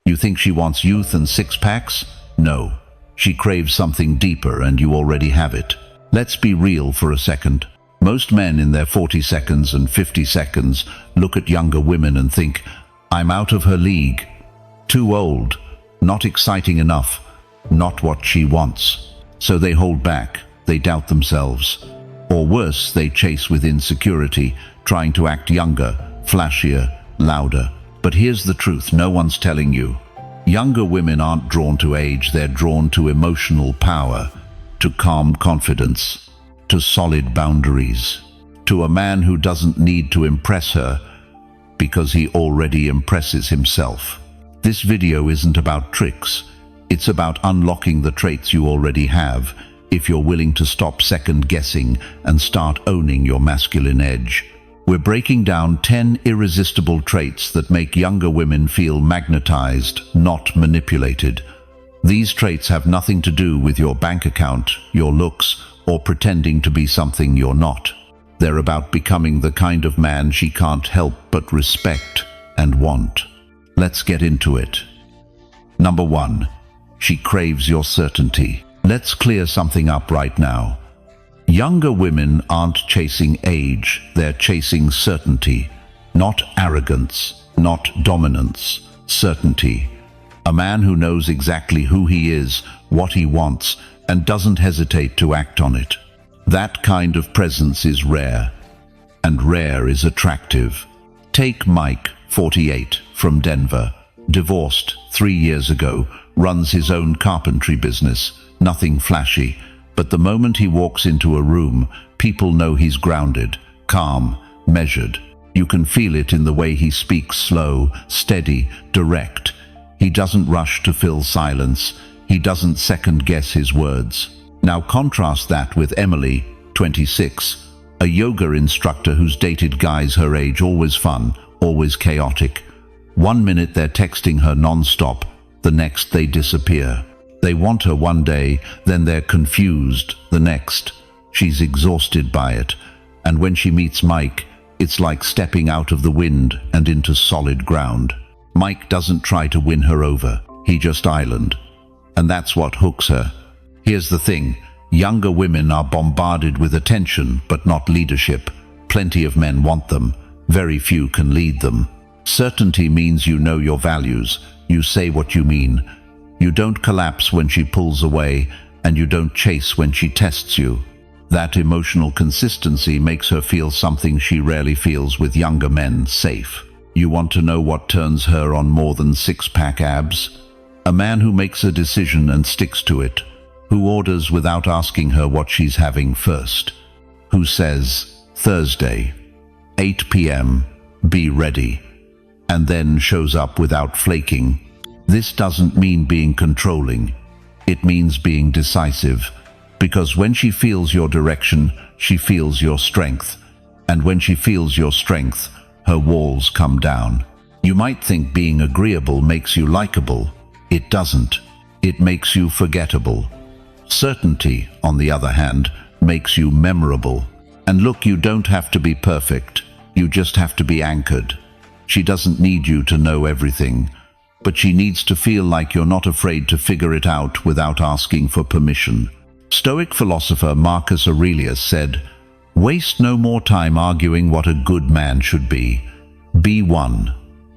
You think she wants youth and six-packs? No. She craves something deeper and you already have it. Let's be real for a second. Most men in their 40 seconds and 50 seconds look at younger women and think, I'm out of her league. Too old. Not exciting enough. Not what she wants. So they hold back. They doubt themselves. Or worse, they chase with insecurity, trying to act younger, flashier, louder. But here's the truth no one's telling you. Younger women aren't drawn to age, they're drawn to emotional power, to calm confidence, to solid boundaries, to a man who doesn't need to impress her because he already impresses himself. This video isn't about tricks, it's about unlocking the traits you already have if you're willing to stop second-guessing and start owning your masculine edge. We're breaking down 10 irresistible traits that make younger women feel magnetized, not manipulated. These traits have nothing to do with your bank account, your looks, or pretending to be something you're not. They're about becoming the kind of man she can't help but respect and want. Let's get into it. Number 1. She craves your certainty. Let's clear something up right now. Younger women aren't chasing age, they're chasing certainty. Not arrogance, not dominance, certainty. A man who knows exactly who he is, what he wants, and doesn't hesitate to act on it. That kind of presence is rare, and rare is attractive. Take Mike, 48, from Denver. Divorced 3 years ago, runs his own carpentry business, nothing flashy. But the moment he walks into a room, people know he's grounded, calm, measured. You can feel it in the way he speaks, slow, steady, direct. He doesn't rush to fill silence. He doesn't second-guess his words. Now contrast that with Emily, 26, a yoga instructor who's dated guys her age, always fun, always chaotic. 1 minute they're texting her non-stop, the next they disappear. They want her one day, then they're confused the next. She's exhausted by it. And when she meets Mike, it's like stepping out of the wind and into solid ground. Mike doesn't try to win her over. He just island. And that's what hooks her. Here's the thing. Younger women are bombarded with attention, but not leadership. Plenty of men want them. Very few can lead them. Certainty means you know your values. You say what you mean. You don't collapse when she pulls away, and you don't chase when she tests you. That emotional consistency makes her feel something she rarely feels with younger men, safe. You want to know what turns her on more than six-pack abs? A man who makes a decision and sticks to it, who orders without asking her what she's having first, who says, Thursday, 8 p.m., be ready, and then shows up without flaking. This doesn't mean being controlling. It means being decisive. Because when she feels your direction, she feels your strength. And when she feels your strength, her walls come down. You might think being agreeable makes you likable. It doesn't. It makes you forgettable. Certainty, on the other hand, makes you memorable. And look, you don't have to be perfect. You just have to be anchored. She doesn't need you to know everything. But she needs to feel like you're not afraid to figure it out without asking for permission. Stoic philosopher Marcus Aurelius said, "Waste no more time arguing what a good man should be. Be one."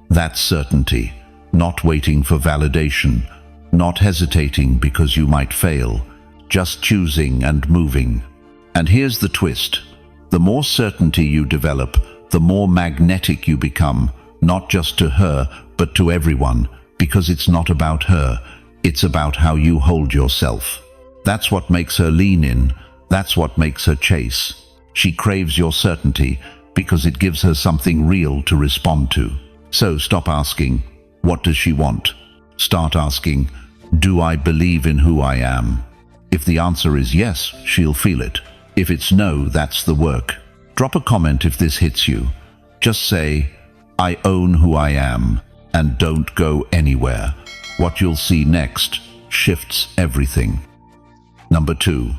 That's certainty, not waiting for validation, not hesitating because you might fail, just choosing and moving. And here's the twist. The more certainty you develop, the more magnetic you become, not just to her, but to everyone. Because it's not about her, it's about how you hold yourself. That's what makes her lean in, that's what makes her chase. She craves your certainty because it gives her something real to respond to. So stop asking, what does she want? Start asking, do I believe in who I am? If the answer is yes, she'll feel it. If it's no, that's the work. Drop a comment if this hits you. Just say, I own who I am. And don't go anywhere. What you'll see next shifts everything. Number 2,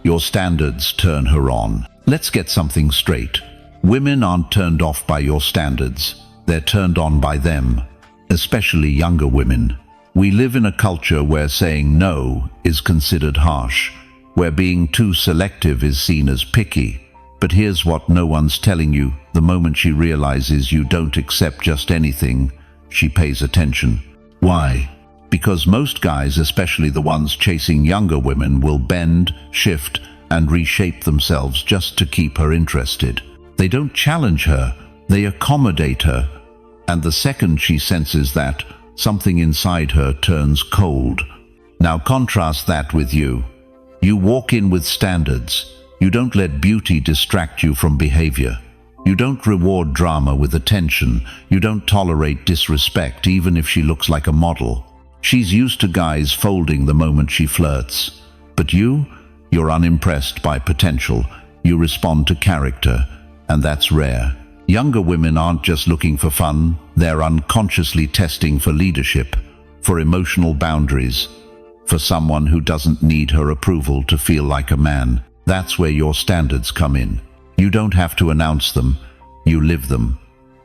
your standards turn her on. Let's get something straight. Women aren't turned off by your standards. They're turned on by them. especially younger women. We live in a culture where saying no is considered harsh, where being too selective is seen as picky. But here's what no one's telling you: the moment she realizes you don't accept just anything, she pays attention. Why? Because most guys, especially the ones chasing younger women, will bend, shift, and reshape themselves just to keep her interested. They don't challenge her, they accommodate her. And the second she senses that, something inside her turns cold. Now contrast that with you. You walk in with standards. You don't let beauty distract you from behavior. You don't reward drama with attention. You don't tolerate disrespect, even if she looks like a model. She's used to guys folding the moment she flirts. But you're unimpressed by potential. You respond to character, and that's rare. Younger women aren't just looking for fun, they're unconsciously testing for leadership, for emotional boundaries, for someone who doesn't need her approval to feel like a man. That's where your standards come in. You don't have to announce them, you live them.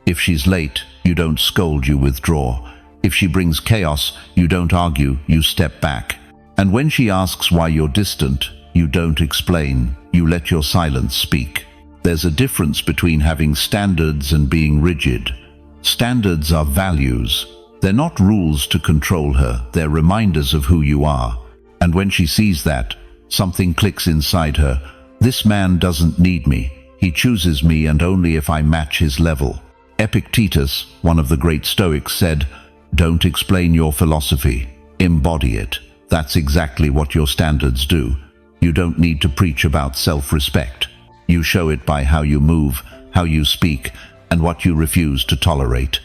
If she's late, you don't scold, you withdraw. If she brings chaos, you don't argue, you step back. And when she asks why you're distant, you don't explain, you let your silence speak. There's a difference between having standards and being rigid. Standards are values. They're not rules to control her, they're reminders of who you are. And when she sees that, something clicks inside her. This man doesn't need me. He chooses me, and only if I match his level. Epictetus, one of the great Stoics, said, "Don't explain your philosophy, embody it." That's exactly what your standards do. You don't need to preach about self-respect. You show it by how you move, how you speak, and what you refuse to tolerate.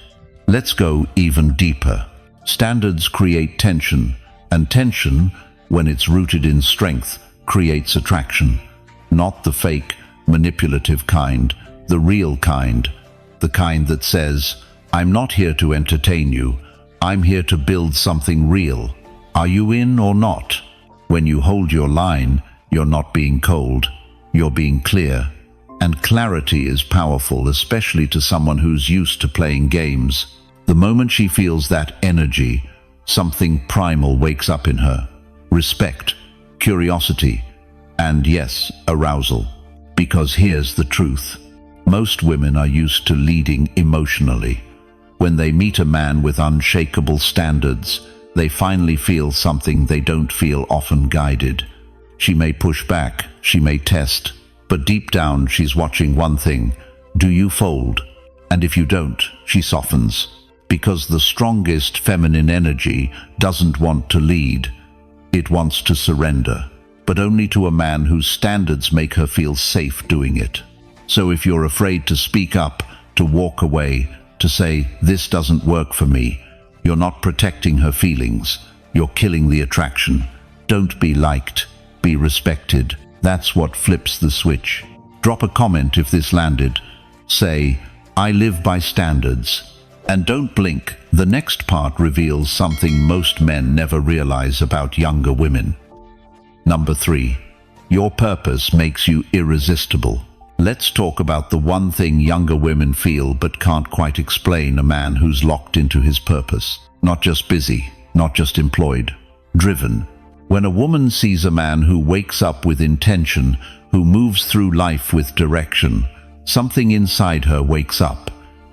Let's go even deeper. Standards create tension, and tension, when it's rooted in strength, creates attraction. Not the fake, manipulative kind, the real kind. The kind that says, "I'm not here to entertain you, I'm here to build something real. Are you in or not?" When you hold your line, you're not being cold, you're being clear. And clarity is powerful, especially to someone who's used to playing games. The moment she feels that energy, something primal wakes up in her. Respect, curiosity, and yes, arousal. Because here's the truth. Most women are used to leading emotionally. When they meet a man with unshakable standards, they finally feel something they don't feel often guided. She may push back, she may test, but deep down she's watching one thing: do you fold? And if you don't, she softens. Because the strongest feminine energy doesn't want to lead, it wants to surrender, but only to a man whose standards make her feel safe doing it. So if you're afraid to speak up, to walk away, to say, "This doesn't work for me," you're not protecting her feelings, you're killing the attraction. Don't be liked, be respected. That's what flips the switch. Drop a comment if this landed. Say, "I live by standards." And don't blink, the next part reveals something most men never realize about younger women. Number 3. Your purpose makes you irresistible. Let's talk about the one thing younger women feel but can't quite explain: a man who's locked into his purpose. Not just busy, not just employed, driven. When a woman sees a man who wakes up with intention, who moves through life with direction, something inside her wakes up.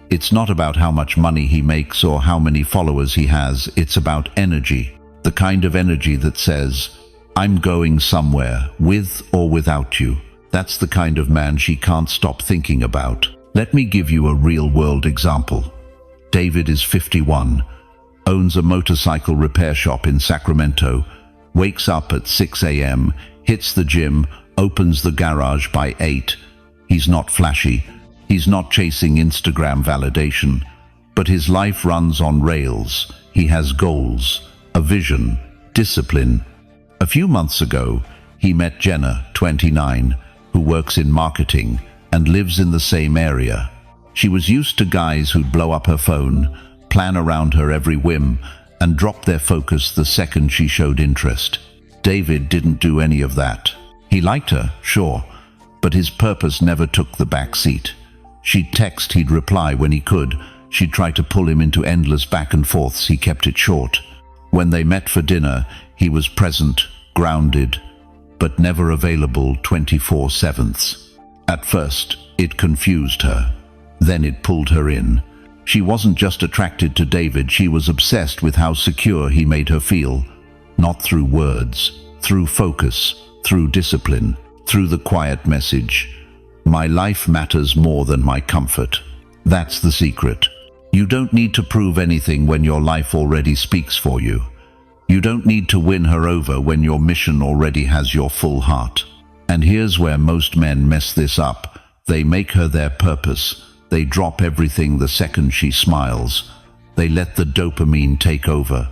It's not about how much money he makes or how many followers he has, it's about energy. The kind of energy that says, "I'm going somewhere, with or without you." That's the kind of man she can't stop thinking about. Let me give you a real-world example. David is 51, owns a motorcycle repair shop in Sacramento, wakes up at 6 a.m., hits the gym, opens the garage by 8. He's not flashy. He's not chasing Instagram validation, but his life runs on rails. He has goals, a vision, discipline. A few months ago, he met Jenna, 29, who works in marketing and lives in the same area. She was used to guys who'd blow up her phone, plan around her every whim, and drop their focus the second she showed interest. David didn't do any of that. He liked her, sure, but his purpose never took the back seat. She'd text, he'd reply when he could, She'd try to pull him into endless back and forths. He kept it short. When they met for dinner, he was present, grounded, but never available 24/7. At first, it confused her. Then it pulled her in. She wasn't just attracted to David, she was obsessed with how secure he made her feel. Not through words, through focus, through discipline, through the quiet message. My life matters more than my comfort. That's the secret. You don't need to prove anything when your life already speaks for you. You don't need to win her over when your mission already has your full heart. And here's where most men mess this up. They make her their purpose. They drop everything the second she smiles. They let the dopamine take over.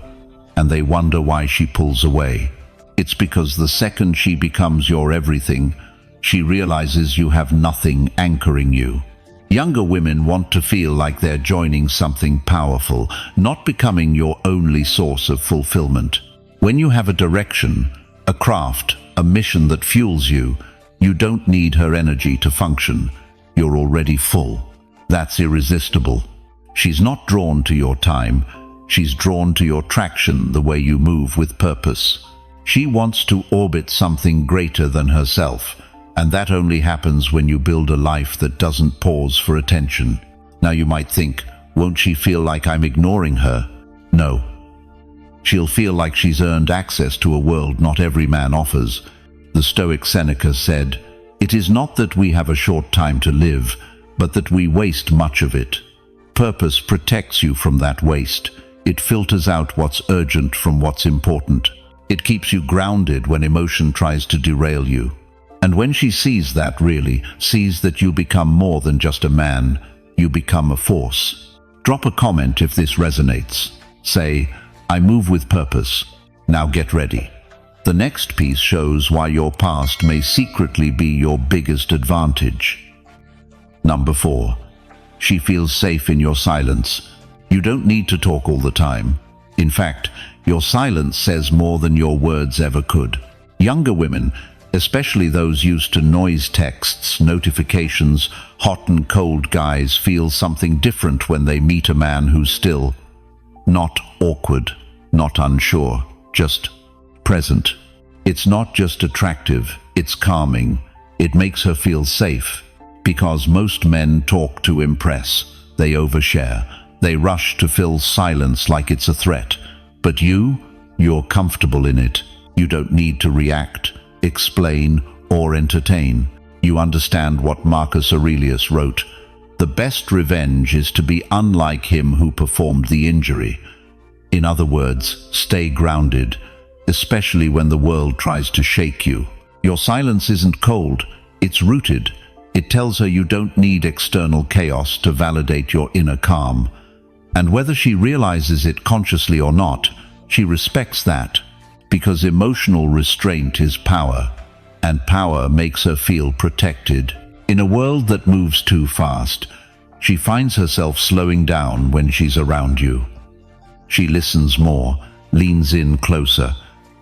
And they wonder why she pulls away. It's because the second she becomes your everything, she realizes you have nothing anchoring you. Younger women want to feel like they're joining something powerful, not becoming your only source of fulfillment. When you have a direction, a craft, a mission that fuels you, you don't need her energy to function. You're already full. That's irresistible. She's not drawn to your time. She's drawn to your traction, the way you move with purpose. She wants to orbit something greater than herself. And that only happens when you build a life that doesn't pause for attention. Now you might think, won't she feel like I'm ignoring her? No. She'll feel like she's earned access to a world not every man offers. The Stoic Seneca said, "It is not that we have a short time to live, but that we waste much of it." Purpose protects you from that waste. It filters out what's urgent from what's important. It keeps you grounded when emotion tries to derail you. And when she sees that, really sees that you become more than just a man, you become a force. Drop a comment if this resonates. Say, "I move with purpose." Now get ready. The next piece shows why your past may secretly be your biggest advantage. Number 4. She feels safe in your silence. You don't need to talk all the time. In fact, your silence says more than your words ever could. Younger women, especially those used to noise texts, notifications, hot and cold guys, feel something different when they meet a man who's still. Not awkward, not unsure, just present. It's not just attractive, it's calming. It makes her feel safe. Because most men talk to impress. They overshare. They rush to fill silence like it's a threat. But you're comfortable in it. You don't need to react, explain, or entertain. You understand what Marcus Aurelius wrote. The best revenge is to be unlike him who performed the injury. In other words, stay grounded, especially when the world tries to shake you. Your silence isn't cold, it's rooted. It tells her you don't need external chaos to validate your inner calm. And whether she realizes it consciously or not, she respects that. Because emotional restraint is power, and power makes her feel protected. In a world that moves too fast, she finds herself slowing down when she's around you. She listens more, leans in closer,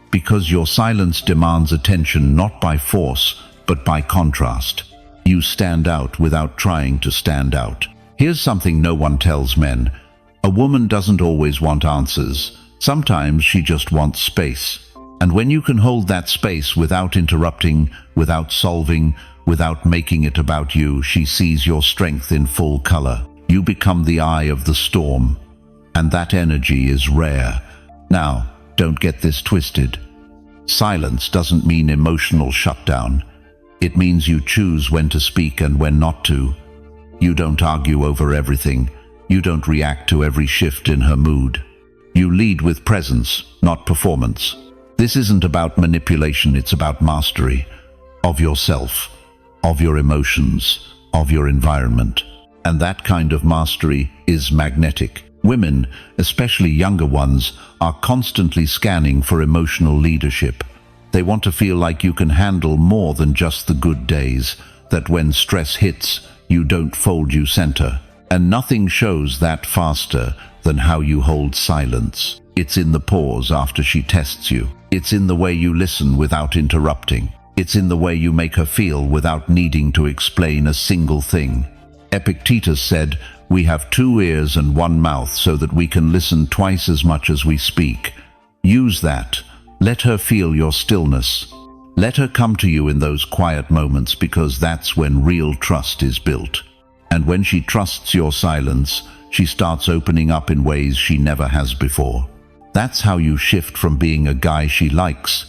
because your silence demands attention not by force, but by contrast. You stand out without trying to stand out. Here's something no one tells men. A woman doesn't always want answers. Sometimes she just wants space. And when you can hold that space without interrupting, without solving, without making it about you, she sees your strength in full color. You become the eye of the storm. And that energy is rare. Now, don't get this twisted. Silence doesn't mean emotional shutdown. It means you choose when to speak and when not to. You don't argue over everything. You don't react to every shift in her mood. You lead with presence, not performance. This isn't about manipulation, it's about mastery of yourself, of your emotions, of your environment. And that kind of mastery is magnetic. Women, especially younger ones, are constantly scanning for emotional leadership. They want to feel like you can handle more than just the good days, that when stress hits, you don't fold, you center. And nothing shows that faster than how you hold silence. It's in the pause after she tests you. It's in the way you listen without interrupting. It's in the way you make her feel without needing to explain a single thing. Epictetus said, We have 2 ears and 1 mouth so that we can listen twice as much as we speak. Use that. Let her feel your stillness. Let her come to you in those quiet moments, because that's when real trust is built. And when she trusts your silence, she starts opening up in ways she never has before. That's how you shift from being a guy she likes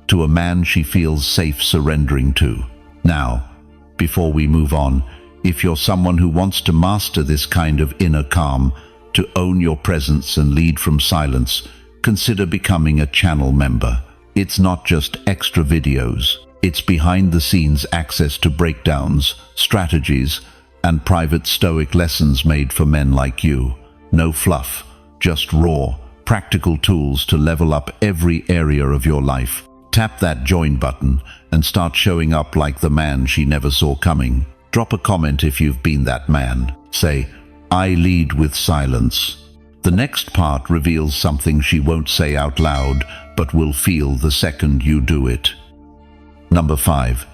to a man she feels safe surrendering to. Now, before we move on, if you're someone who wants to master this kind of inner calm, to own your presence and lead from silence, consider becoming a channel member. It's not just extra videos. It's behind-the-scenes access to breakdowns, strategies, and private Stoic lessons made for men like you. No fluff, just raw, practical tools to level up every area of your life. Tap that join button and start showing up like the man she never saw coming. Drop a comment if you've been that man. Say, "I lead with silence." The next part reveals something she won't say out loud, but will feel the second you do it. Number 5.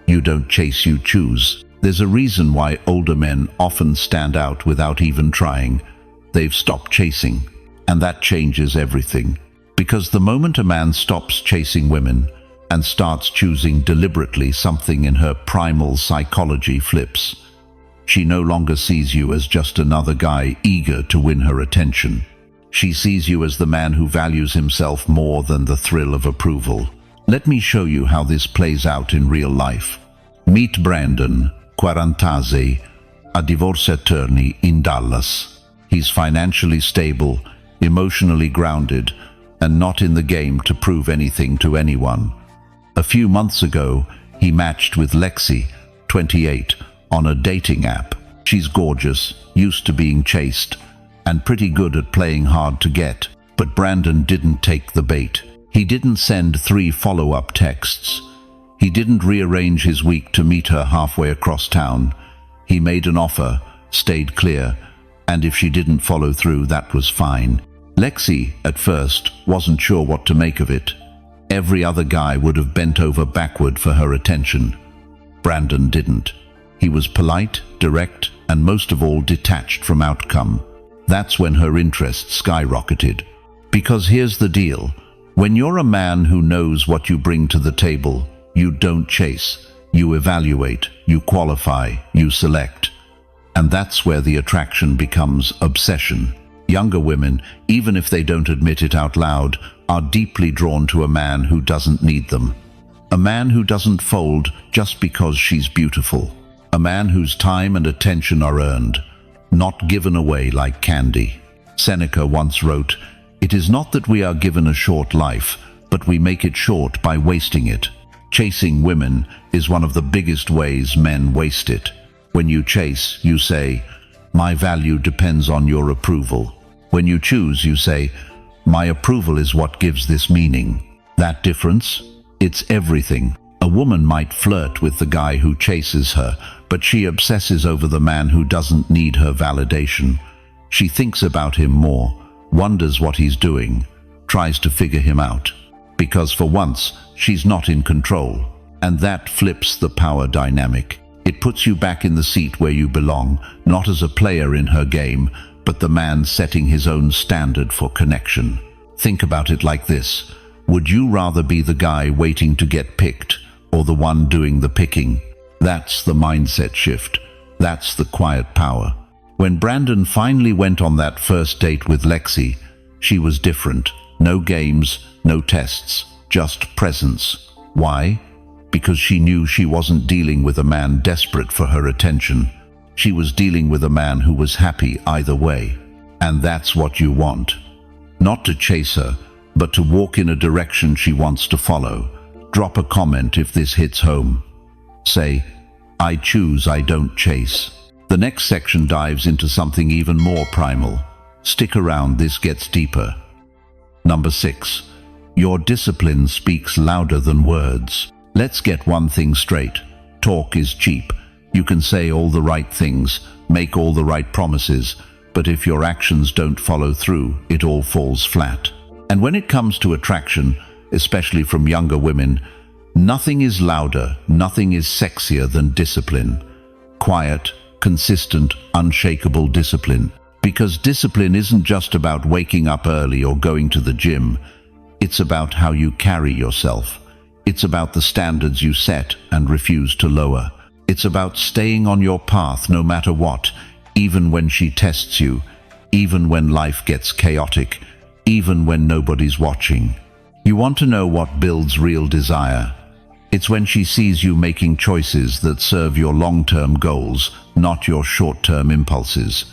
You don't chase, you choose. There's a reason why older men often stand out without even trying. They've stopped chasing, and that changes everything. Because the moment a man stops chasing women and starts choosing deliberately, something in her primal psychology flips. She no longer sees you as just another guy eager to win her attention. She sees you as the man who values himself more than the thrill of approval. Let me show you how this plays out in real life. Meet Brandon, 40, a divorce attorney in Dallas. He's financially stable, emotionally grounded, and not in the game to prove anything to anyone. A few months ago, he matched with Lexi, 28, on a dating app. She's gorgeous, used to being chased, and pretty good at playing hard to get. But Brandon didn't take the bait. He didn't send 3 follow-up texts. He didn't rearrange his week to meet her halfway across town. He made an offer, stayed clear, and if she didn't follow through, that was fine. Lexi, at first, wasn't sure what to make of it. Every other guy would have bent over backward for her attention. Brandon didn't. He was polite, direct, and most of all detached from outcome. That's when her interest skyrocketed. Because here's the deal. When you're a man who knows what you bring to the table, you don't chase. You evaluate, you qualify, you select. And that's where the attraction becomes obsession. Younger women, even if they don't admit it out loud, are deeply drawn to a man who doesn't need them. A man who doesn't fold just because she's beautiful. A man whose time and attention are earned, not given away like candy. Seneca once wrote, "It is not that we are given a short life, but we make it short by wasting it." Chasing women is one of the biggest ways men waste it. When you chase, you say, "My value depends on your approval." When you choose, you say, "My approval is what gives this meaning." That difference? It's everything. A woman might flirt with the guy who chases her, but she obsesses over the man who doesn't need her validation. She thinks about him more, wonders what he's doing, tries to figure him out. Because for once, she's not in control. And that flips the power dynamic. It puts you back in the seat where you belong, not as a player in her game, but the man setting his own standard for connection. Think about it like this. Would you rather be the guy waiting to get picked, or the one doing the picking? That's the mindset shift. That's the quiet power. When Brandon finally went on that first date with Lexi, she was different. No games, no tests, just presence. Why? Because she knew she wasn't dealing with a man desperate for her attention. She was dealing with a man who was happy either way. And that's what you want. Not to chase her, but to walk in a direction she wants to follow. Drop a comment if this hits home. Say, "I choose, I don't chase." The next section dives into something even more primal. Stick around, this gets deeper. Number 6. Your discipline speaks louder than words. Let's get one thing straight. Talk is cheap. You can say all the right things, make all the right promises, but if your actions don't follow through, it all falls flat. And when it comes to attraction, especially from younger women, nothing is louder, nothing is sexier than discipline. Quiet, consistent, unshakable discipline. Because discipline isn't just about waking up early or going to the gym. It's about how you carry yourself. It's about the standards you set and refuse to lower. It's about staying on your path no matter what, even when she tests you, even when life gets chaotic, even when nobody's watching. You want to know what builds real desire? It's when she sees you making choices that serve your long-term goals, not your short-term impulses.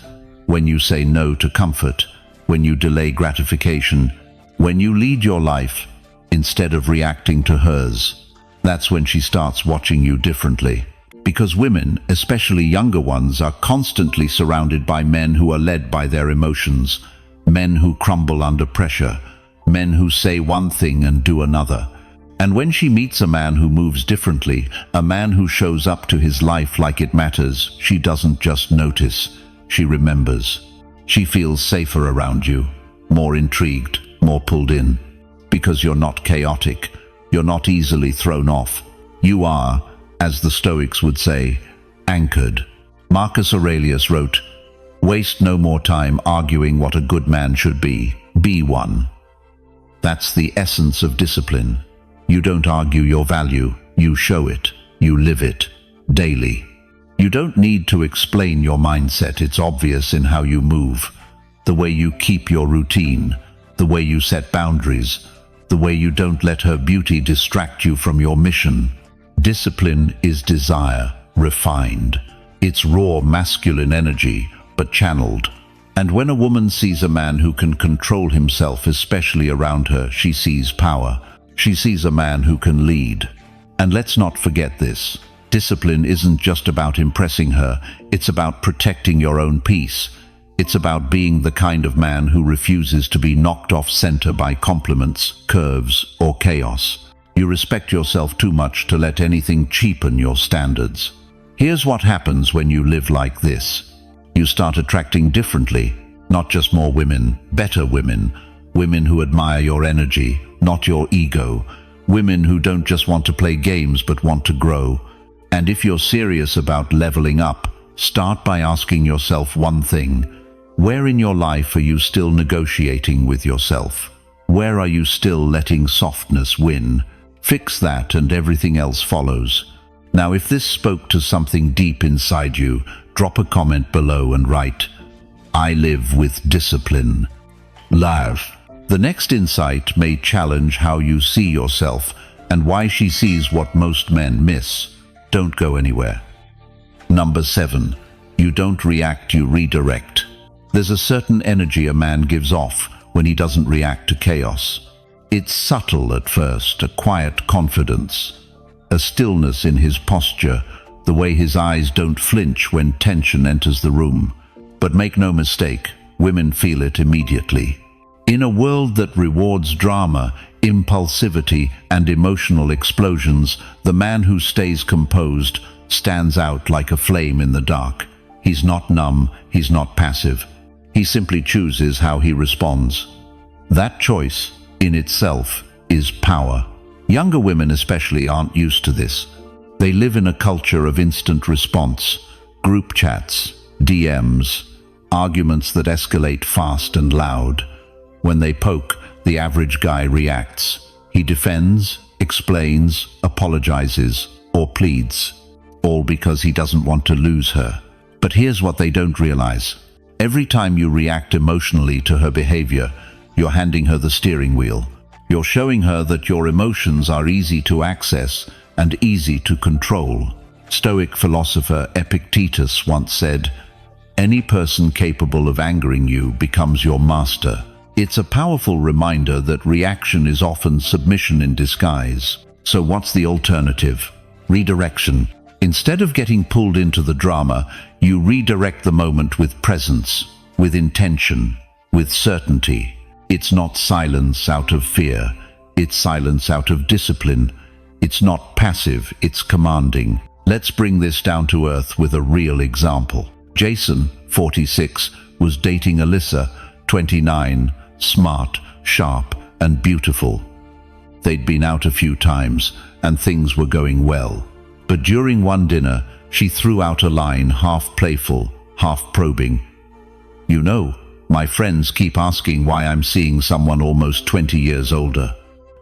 When you say no to comfort, when you delay gratification, when you lead your life instead of reacting to hers. That's when she starts watching you differently. Because women, especially younger ones, are constantly surrounded by men who are led by their emotions, men who crumble under pressure, men who say one thing and do another. And when she meets a man who moves differently, a man who shows up to his life like it matters, she doesn't just notice, she remembers. She feels safer around you, more intrigued, more pulled in. Because you're not chaotic, you're not easily thrown off. You are, as the Stoics would say, anchored. Marcus Aurelius wrote, "Waste no more time arguing what a good man should be one." That's the essence of discipline. You don't argue your value, you show it, you live it, daily. You don't need to explain your mindset, it's obvious in how you move, the way you keep your routine, the way you set boundaries, the way you don't let her beauty distract you from your mission. Discipline is desire, refined. It's raw masculine energy, but channeled. And when a woman sees a man who can control himself, especially around her, she sees power. She sees a man who can lead. And let's not forget this. Discipline isn't just about impressing her, it's about protecting your own peace. It's about being the kind of man who refuses to be knocked off center by compliments, curves, or chaos. You respect yourself too much to let anything cheapen your standards. Here's what happens when you live like this. You start attracting differently, not just more women, better women, women who admire your energy, not your ego, women who don't just want to play games but want to grow. And if you're serious about leveling up, start by asking yourself one thing. Where in your life are you still negotiating with yourself? Where are you still letting softness win? Fix that and everything else follows. Now, if this spoke to something deep inside you, drop a comment below and write, "I live with discipline." Laugh. The next insight may challenge how you see yourself and why she sees what most men miss. Don't go anywhere. Number 7. You don't react, you redirect. There's a certain energy a man gives off when he doesn't react to chaos. It's subtle at first, a quiet confidence, a stillness in his posture, the way his eyes don't flinch when tension enters the room. But make no mistake, women feel it immediately. In a world that rewards drama, impulsivity, and emotional explosions, the man who stays composed stands out like a flame in the dark. He's not numb, he's not passive. He simply chooses how he responds. That choice, in itself, is power. Younger women especially aren't used to this. They live in a culture of instant response, group chats, DMs, arguments that escalate fast and loud. When they poke, the average guy reacts. He defends, explains, apologizes, or pleads, all because he doesn't want to lose her. But here's what they don't realize. Every time you react emotionally to her behavior, you're handing her the steering wheel. You're showing her that your emotions are easy to access and easy to control. Stoic philosopher Epictetus once said, "Any person capable of angering you becomes your master." It's a powerful reminder that reaction is often submission in disguise. So what's the alternative? Redirection. Instead of getting pulled into the drama, you redirect the moment with presence, with intention, with certainty. It's not silence out of fear. It's silence out of discipline. It's not passive, it's commanding. Let's bring this down to earth with a real example. Jason, 46, was dating Alyssa, 29, smart, sharp, and beautiful. They'd been out a few times, and things were going well. But during one dinner, she threw out a line, half playful, half probing. "You know, my friends keep asking why I'm seeing someone almost 20 years older."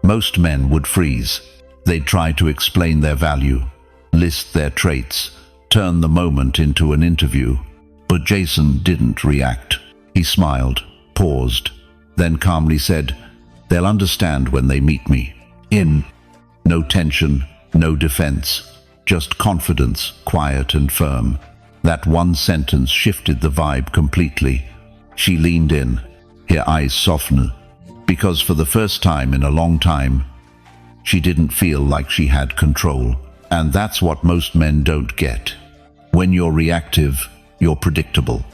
Most men would freeze. They'd try to explain their value, list their traits, turn the moment into an interview. But Jason didn't react. He smiled, paused, then calmly said, "They'll understand when they meet me." No tension, no defense, just confidence, quiet and firm. That one sentence shifted the vibe completely. She leaned in, her eyes softened, because for the first time in a long time, she didn't feel like she had control. And that's what most men don't get. When you're reactive, you're predictable.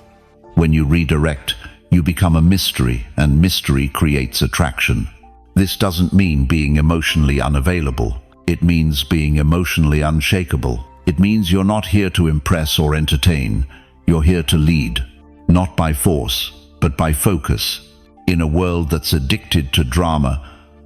When you redirect, you become a mystery, and mystery creates attraction. This doesn't mean being emotionally unavailable. It means being emotionally unshakable. It means you're not here to impress or entertain. You're here to lead, not by force, but by focus. In a world that's addicted to drama,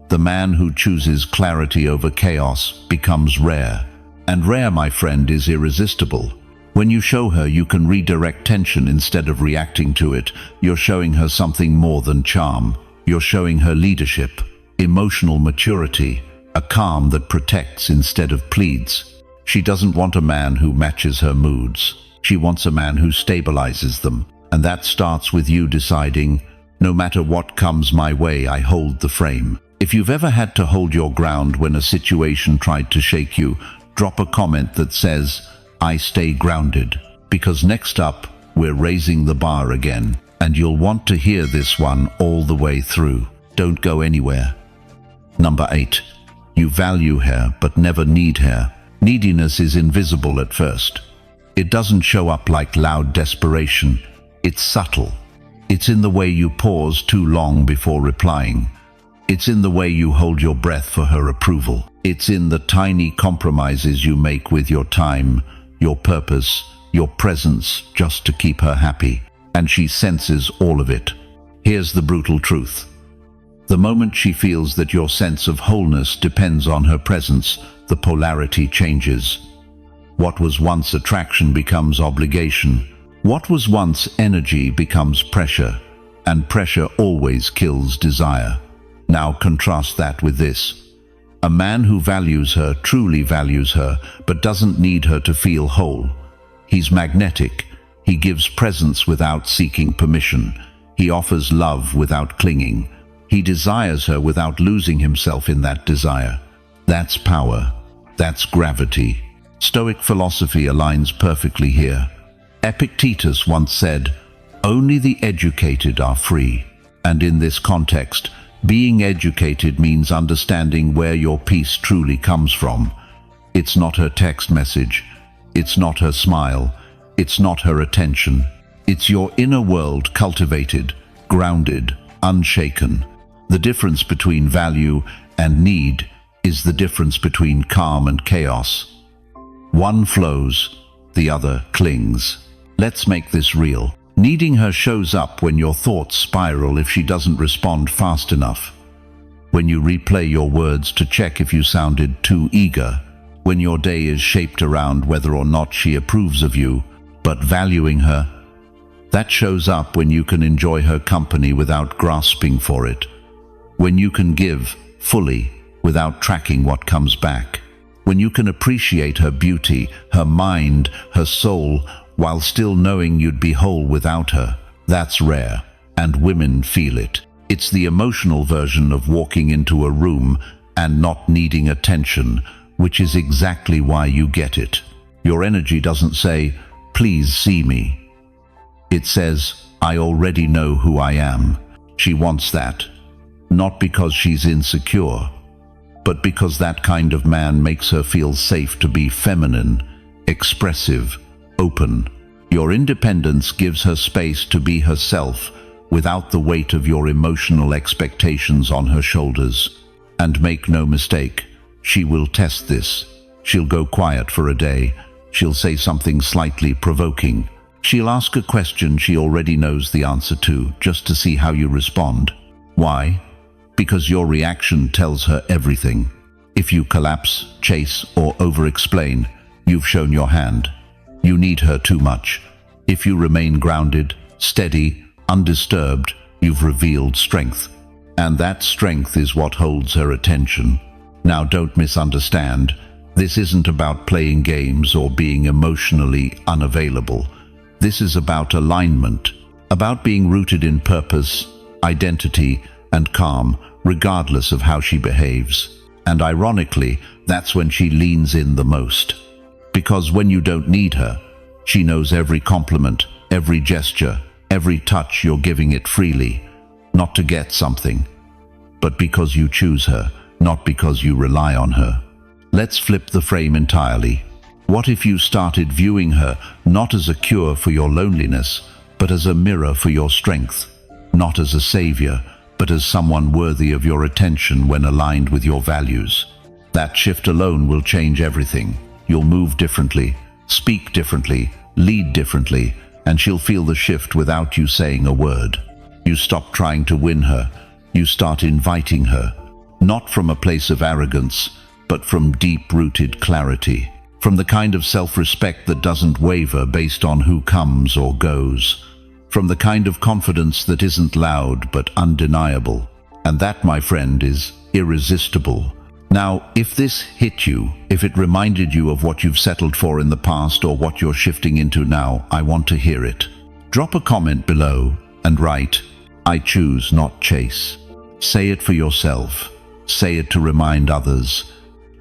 the man who chooses clarity over chaos becomes rare. And rare, my friend, is irresistible. When you show her you can redirect tension instead of reacting to it, you're showing her something more than charm. You're showing her leadership, emotional maturity, a calm that protects instead of pleads. She doesn't want a man who matches her moods. She wants a man who stabilizes them. And that starts with you deciding, no matter what comes my way, I hold the frame. If you've ever had to hold your ground when a situation tried to shake you, drop a comment that says, "I stay grounded." Because next up, we're raising the bar again. And you'll want to hear this one all the way through. Don't go anywhere. Number 8. You value her but never need her. Neediness is invisible at first. It doesn't show up like loud desperation. It's subtle. It's in the way you pause too long before replying. It's in the way you hold your breath for her approval. It's in the tiny compromises you make with your time, your purpose, your presence, just to keep her happy. And she senses all of it. Here's the brutal truth. The moment she feels that your sense of wholeness depends on her presence, the polarity changes. What was once attraction becomes obligation. What was once energy becomes pressure. And pressure always kills desire. Now contrast that with this. A man who values her truly values her, but doesn't need her to feel whole. He's magnetic. He gives presence without seeking permission. He offers love without clinging. He desires her without losing himself in that desire. That's power. That's gravity. Stoic philosophy aligns perfectly here. Epictetus once said, "Only the educated are free." And in this context, being educated means understanding where your peace truly comes from. It's not her text message. It's not her smile. It's not her attention. It's your inner world cultivated, grounded, unshaken. The difference between value and need is the difference between calm and chaos. One flows, the other clings. Let's make this real. Needing her shows up when your thoughts spiral if she doesn't respond fast enough. When you replay your words to check if you sounded too eager. When your day is shaped around whether or not she approves of you. But valuing her, that shows up when you can enjoy her company without grasping for it. When you can give fully without tracking what comes back. When you can appreciate her beauty, her mind, her soul, while still knowing you'd be whole without her. That's rare, and women feel it. It's the emotional version of walking into a room and not needing attention, which is exactly why you get it. Your energy doesn't say, "Please see me." It says, "I already know who I am." She wants that, not because she's insecure, but because that kind of man makes her feel safe to be feminine, expressive, open. Your independence gives her space to be herself without the weight of your emotional expectations on her shoulders. And make no mistake, she will test this. She'll go quiet for a day. She'll say something slightly provoking. She'll ask a question she already knows the answer to, just to see how you respond. Why? Because your reaction tells her everything. If you collapse, chase, or over-explain, you've shown your hand. You need her too much. If you remain grounded, steady, undisturbed, you've revealed strength. And that strength is what holds her attention. Now don't misunderstand. This isn't about playing games or being emotionally unavailable. This is about alignment, about being rooted in purpose, identity, and calm, regardless of how she behaves. And ironically, that's when she leans in the most. Because when you don't need her, she knows every compliment, every gesture, every touch you're giving it freely, not to get something, but because you choose her, not because you rely on her. Let's flip the frame entirely. What if you started viewing her not as a cure for your loneliness, but as a mirror for your strength? Not as a savior, but as someone worthy of your attention when aligned with your values. That shift alone will change everything. You'll move differently, speak differently, lead differently, and she'll feel the shift without you saying a word. You stop trying to win her. You start inviting her, not from a place of arrogance, but from deep-rooted clarity, from the kind of self-respect that doesn't waver based on who comes or goes, from the kind of confidence that isn't loud but undeniable. And that, my friend, is irresistible. Now, if this hit you, if it reminded you of what you've settled for in the past or what you're shifting into now, I want to hear it. Drop a comment below and write, "I choose, not chase." Say it for yourself. Say it to remind others.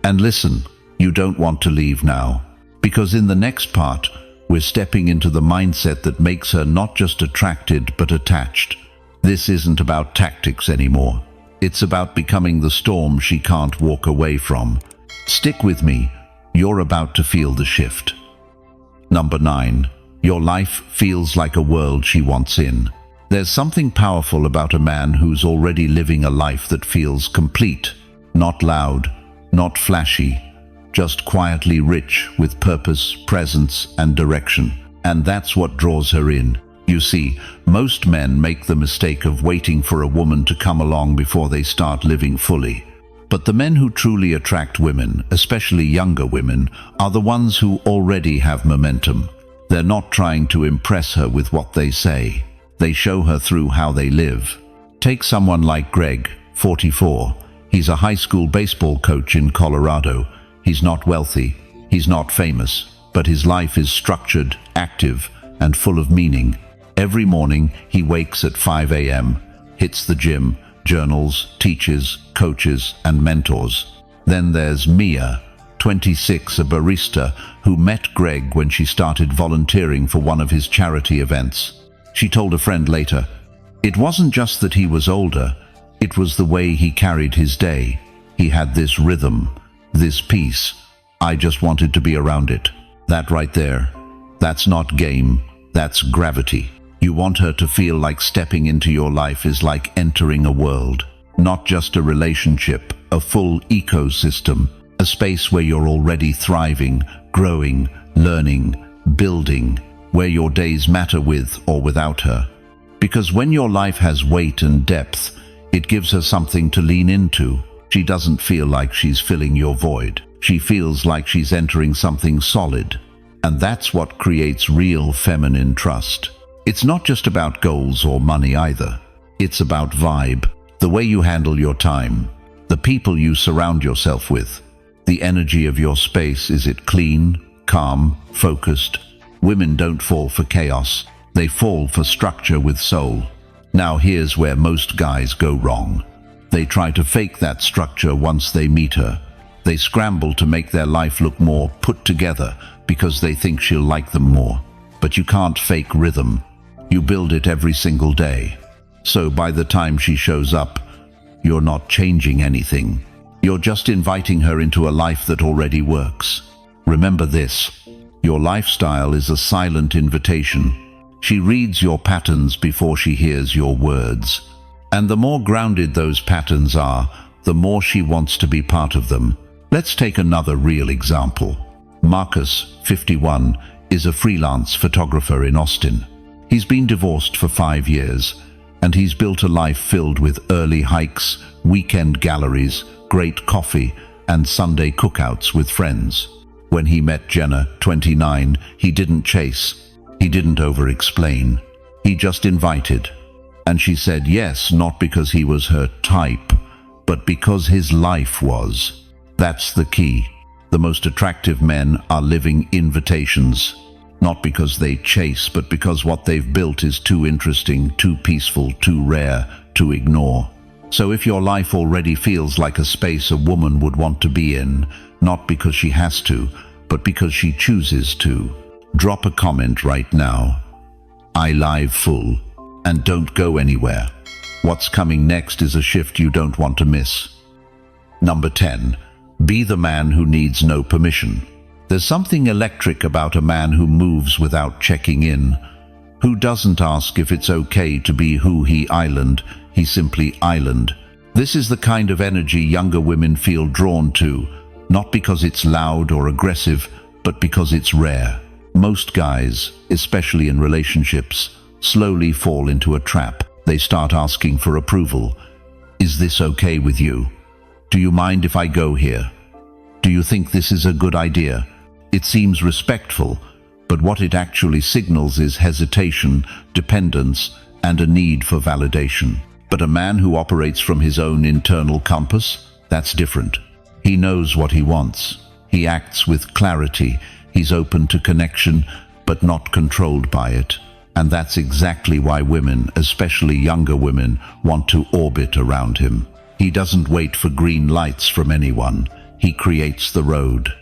And listen, you don't want to leave now. Because in the next part, we're stepping into the mindset that makes her not just attracted but attached. This isn't about tactics anymore. It's about becoming the storm she can't walk away from. Stick with me. You're about to feel the shift. Number 9. Your life feels like a world she wants in. There's something powerful about a man who's already living a life that feels complete. Not loud, not flashy, just quietly rich with purpose, presence, and direction. And that's what draws her in. You see, most men make the mistake of waiting for a woman to come along before they start living fully. But the men who truly attract women, especially younger women, are the ones who already have momentum. They're not trying to impress her with what they say. They show her through how they live. Take someone like Greg, 44. He's a high school baseball coach in Colorado. He's not wealthy. He's not famous. But his life is structured, active, and full of meaning. Every morning, he wakes at 5 a.m., hits the gym, journals, teaches, coaches, and mentors. Then there's Mia, 26, a barista, who met Greg when she started volunteering for one of his charity events. She told a friend later, "It wasn't just that he was older, it was the way he carried his day. He had this rhythm, this peace. I just wanted to be around it." That right there, that's not game, that's gravity. You want her to feel like stepping into your life is like entering a world, not just a relationship, a full ecosystem, a space where you're already thriving, growing, learning, building, where your days matter with or without her. Because when your life has weight and depth, it gives her something to lean into. She doesn't feel like she's filling your void. She feels like she's entering something solid. And that's what creates real feminine trust. It's not just about goals or money either. It's about vibe, the way you handle your time, the people you surround yourself with, the energy of your space. Is it clean, calm, focused? Women don't fall for chaos. They fall for structure with soul. Now here's where most guys go wrong. They try to fake that structure once they meet her. They scramble to make their life look more put together because they think she'll like them more. But you can't fake rhythm. You build it every single day. So by the time she shows up, you're not changing anything. You're just inviting her into a life that already works. Remember this. Your lifestyle is a silent invitation. She reads your patterns before she hears your words. And the more grounded those patterns are, the more she wants to be part of them. Let's take another real example. Marcus, 51, is a freelance photographer in Austin. He's been divorced for 5 years, and he's built a life filled with early hikes, weekend galleries, great coffee, and Sunday cookouts with friends. When he met Jenna, 29, he didn't chase. He didn't over-explain. He just invited. And she said yes, not because he was her type, but because his life was. That's the key. The most attractive men are living invitations. Not because they chase, but because what they've built is too interesting, too peaceful, too rare to ignore. So if your life already feels like a space a woman would want to be in, not because she has to, but because she chooses to, drop a comment right now. I live full. And don't go anywhere. What's coming next is a shift you don't want to miss. Number 10. Be the man who needs no permission. There's something electric about a man who moves without checking in, who doesn't ask if it's okay to be who he simply island. This is the kind of energy younger women feel drawn to, not because it's loud or aggressive, but because it's rare. Most guys, especially in relationships, slowly fall into a trap. They start asking for approval. Is this okay with you? Do you mind if I go here? Do you think this is a good idea? It seems respectful, but what it actually signals is hesitation, dependence, and a need for validation. But a man who operates from his own internal compass, that's different. He knows what he wants. He acts with clarity. He's open to connection, but not controlled by it. And that's exactly why women, especially younger women, want to orbit around him. He doesn't wait for green lights from anyone. He creates the road.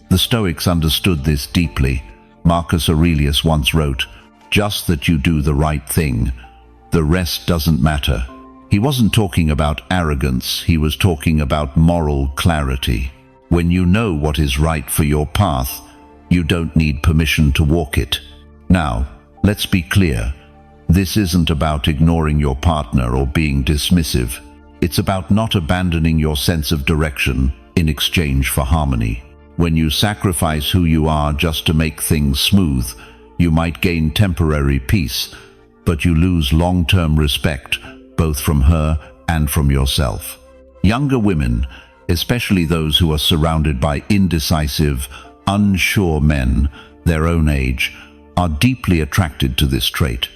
The Stoics understood this deeply. Marcus Aurelius once wrote, "Just that you do the right thing. The rest doesn't matter." He wasn't talking about arrogance. He was talking about moral clarity. When you know what is right for your path, you don't need permission to walk it. Now, let's be clear. This isn't about ignoring your partner or being dismissive. It's about not abandoning your sense of direction in exchange for harmony. When you sacrifice who you are just to make things smooth, you might gain temporary peace, but you lose long-term respect, both from her and from yourself. Younger women, especially those who are surrounded by indecisive, unsure men their own age, are deeply attracted to this trait.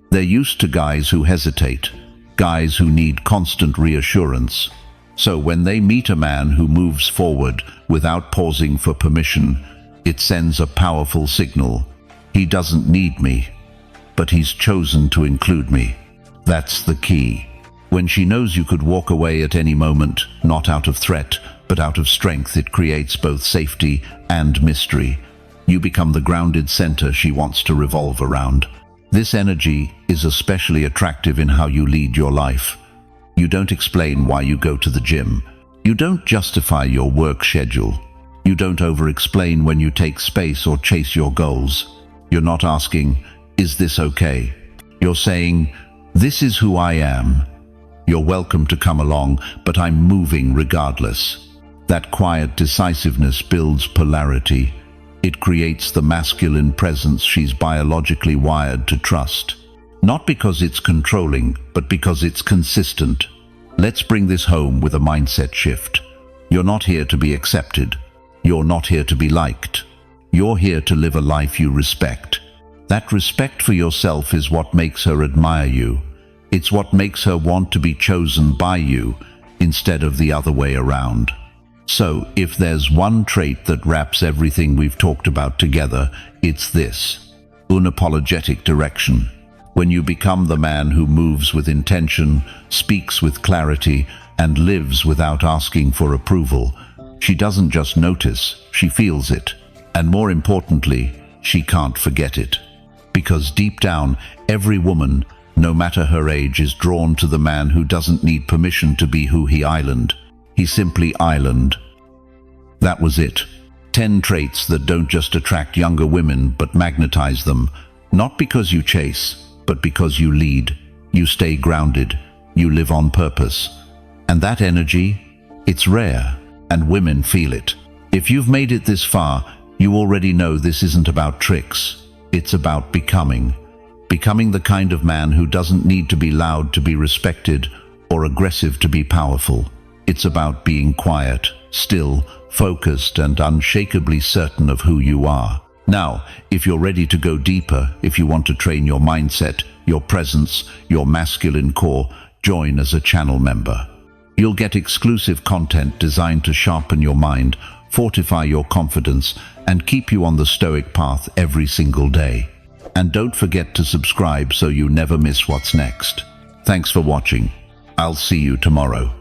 They're used to guys who hesitate, guys who need constant reassurance. So when they meet a man who moves forward without pausing for permission, it sends a powerful signal. He doesn't need me, but he's chosen to include me. That's the key. When she knows you could walk away at any moment, not out of threat, but out of strength, it creates both safety and mystery. You become the grounded center she wants to revolve around. This energy is especially attractive in how you lead your life. You don't explain why you go to the gym. You don't justify your work schedule. You don't over-explain when you take space or chase your goals. You're not asking, "Is this okay?" You're saying, "This is who I am. You're welcome to come along, but I'm moving regardless." That quiet decisiveness builds polarity. It creates the masculine presence she's biologically wired to trust. Not because it's controlling, but because it's consistent. Let's bring this home with a mindset shift. You're not here to be accepted. You're not here to be liked. You're here to live a life you respect. That respect for yourself is what makes her admire you. It's what makes her want to be chosen by you instead of the other way around. So, if there's one trait that wraps everything we've talked about together, it's this: unapologetic direction. When you become the man who moves with intention, speaks with clarity, and lives without asking for approval, she doesn't just notice, she feels it. And more importantly, she can't forget it. Because deep down, every woman, no matter her age, is drawn to the man who doesn't need permission to be who he simply island. That was it. 10 traits that don't just attract younger women, but magnetize them. Not because you chase, but because you lead. You stay grounded. You live on purpose. And that energy, it's rare, and women feel it. If you've made it this far, you already know this isn't about tricks. It's about becoming. Becoming the kind of man who doesn't need to be loud to be respected or aggressive to be powerful. It's about being quiet, still, focused, and unshakably certain of who you are. Now, if you're ready to go deeper, if you want to train your mindset, your presence, your masculine core, join as a channel member. You'll get exclusive content designed to sharpen your mind, fortify your confidence, and keep you on the Stoic path every single day. And don't forget to subscribe so you never miss what's next. Thanks for watching. I'll see you tomorrow.